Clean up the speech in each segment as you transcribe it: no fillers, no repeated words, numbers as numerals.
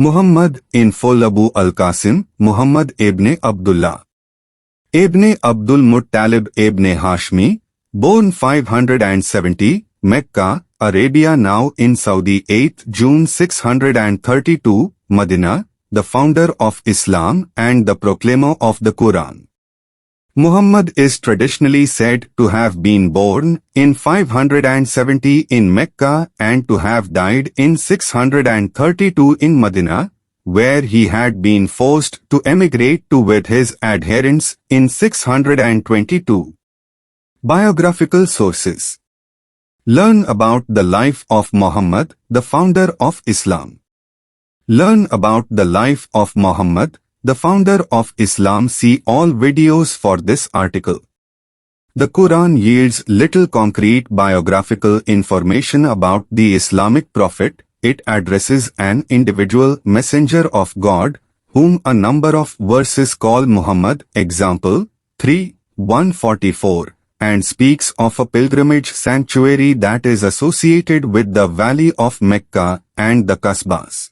Muhammad in full Abu al-Qasim, Muhammad ibn Abdullah. Ibn Abdul Muttalib ibn Hashmi, born 570, Mecca, Arabia now in Saudi 8 June 632, Medina, the founder of Islam and the proclaimer of the Quran. Muhammad is traditionally said to have been born in 570 in Mecca and to have died in 632 in Medina, where he had been forced to emigrate to with his adherents in 622. Biographical sources. Learn about the life of Muhammad, the founder of Islam. Learn about the life of Muhammad, the founder of Islam. See all videos for this article. The Quran yields little concrete biographical information about the Islamic prophet. It addresses an individual messenger of God, whom a number of verses call Muhammad, example, 3:144, and speaks of a pilgrimage sanctuary that is associated with the valley of Mecca and the Kasbahs.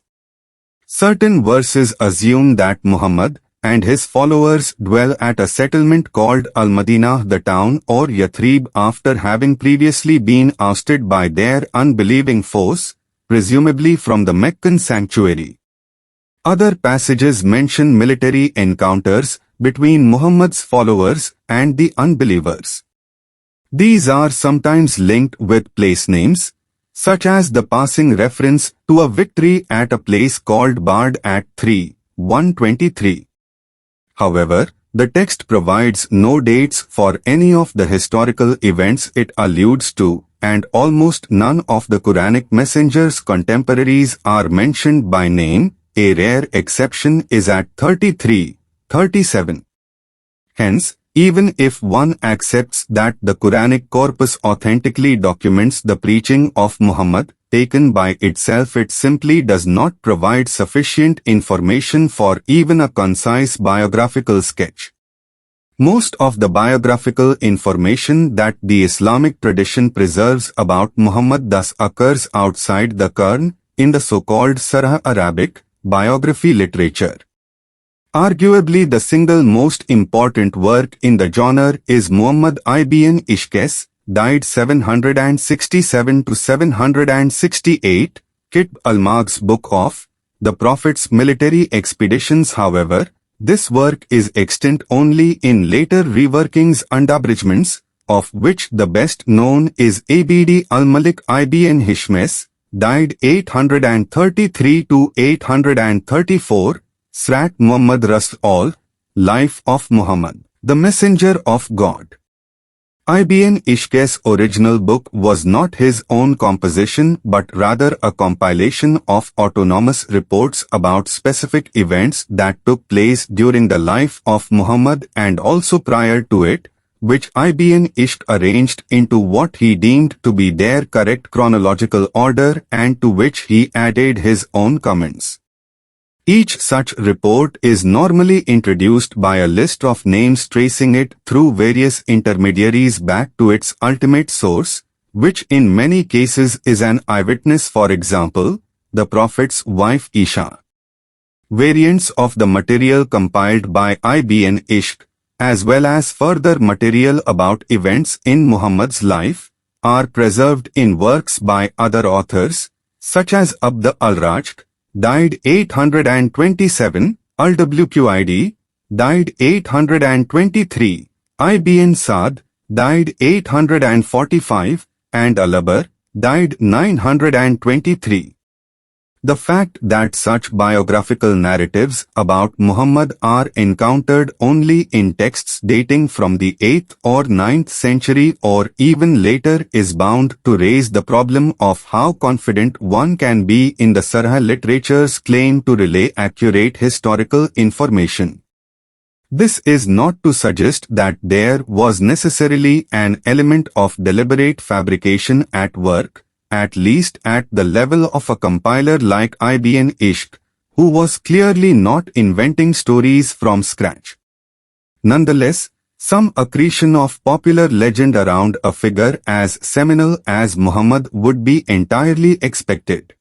Certain verses assume that Muhammad and his followers dwell at a settlement called Al-Madinah, the town, or Yathrib, after having previously been ousted by their unbelieving foes, presumably from the Meccan sanctuary. Other passages mention military encounters between Muhammad's followers and the unbelievers. These are sometimes linked with place names, such as the passing reference to a victory at a place called Bard at 3:123. However, the text provides no dates for any of the historical events it alludes to, and almost none of the Quranic messengers' contemporaries are mentioned by name. A rare exception is at 33:37. Hence, even if one accepts that the Quranic corpus authentically documents the preaching of Muhammad, taken by itself it simply does not provide sufficient information for even a concise biographical sketch. Most of the biographical information that the Islamic tradition preserves about Muhammad thus occurs outside the Quran, in the so-called Sarah Arabic biography literature. Arguably the single most important work in the genre is Muhammad ibn Ishq's, died 767 to 768, Kitb al-Magh's book of the Prophet's military expeditions. However, this work is extant only in later reworkings and abridgments, of which the best known is Abd al-Malik ibn Hishm's, died 833 to 834, Srat Muhammad-trustME, Life of Muhammad, the Messenger of God. Ibn Ishq's original book was not his own composition but rather a compilation of autonomous reports about specific events that took place during the life of Muhammad and also prior to it, which Ibn Ishq arranged into what he deemed to be their correct chronological order and to which he added his own comments. Each such report is normally introduced by a list of names tracing it through various intermediaries back to its ultimate source, which in many cases is an eyewitness, for example, the Prophet's wife Isha. Variants of the material compiled by Ibn Ishq, as well as further material about events in Muhammad's life, are preserved in works by other authors, such as Abd al-Rajh, died 827, al-Wqid, died 823, Ibn Sa'd, died 845, and Al-Abar, died 923. The fact that such biographical narratives about Muhammad are encountered only in texts dating from the 8th or 9th century or even later is bound to raise the problem of how confident one can be in the Sarah literature's claim to relay accurate historical information. This is not to suggest that there was necessarily an element of deliberate fabrication at work, at least at the level of a compiler like Ibn Ishq, who was clearly not inventing stories from scratch. Nonetheless, some accretion of popular legend around a figure as seminal as Muhammad would be entirely expected.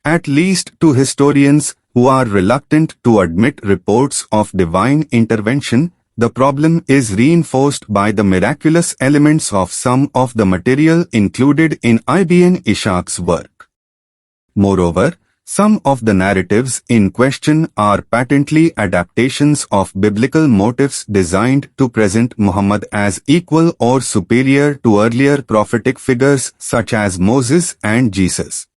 At least to historians who are reluctant to admit reports of divine intervention, the problem is reinforced by the miraculous elements of some of the material included in Ibn Ishaq's work. Moreover, some of the narratives in question are patently adaptations of biblical motifs designed to present Muhammad as equal or superior to earlier prophetic figures such as Moses and Jesus.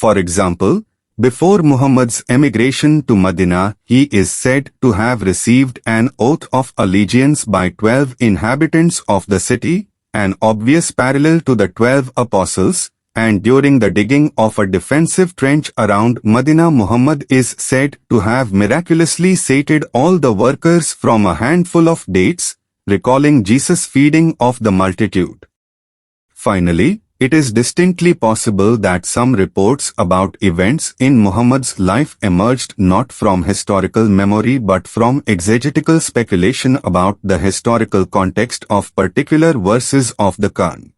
For example, before Muhammad's emigration to Medina, he is said to have received an oath of allegiance by 12 inhabitants of the city, an obvious parallel to the 12 apostles, and during the digging of a defensive trench around Medina, Muhammad is said to have miraculously sated all the workers from a handful of dates, recalling Jesus' feeding of the multitude. Finally, it is distinctly possible that some reports about events in Muhammad's life emerged not from historical memory but from exegetical speculation about the historical context of particular verses of the Quran.